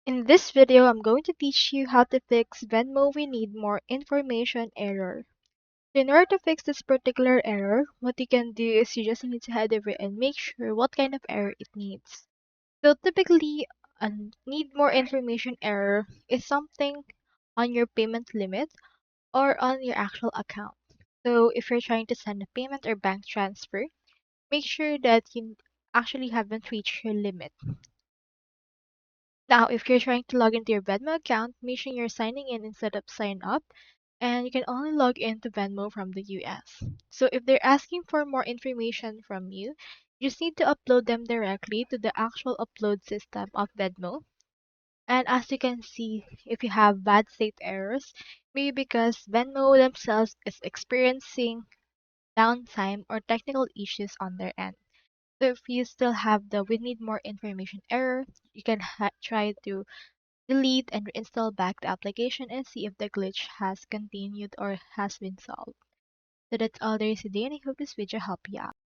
In this video, I'm going to teach you how to fix Venmo we need more information error. In order to fix this particular error, what you can do is you just need to head over and make sure what kind of error it needs. So typically, a need more information error is something on your payment limit or on your actual account. So if you're trying to send a payment or bank transfer, make sure that you actually haven't reached your limit. Now, if you're trying to log into your Venmo account, make sure you're signing in instead of sign up, and you can only log into Venmo from the US. So if they're asking for more information from you, you just need to upload them directly to the actual upload system of Venmo. And as you can see, if you have bad state errors, maybe because Venmo themselves is experiencing downtime or technical issues on their end. So if you still have the we need more information error, you can try to delete and reinstall back the application and see if the glitch has continued or has been solved. So that's all there is today, and I hope this video helped you out.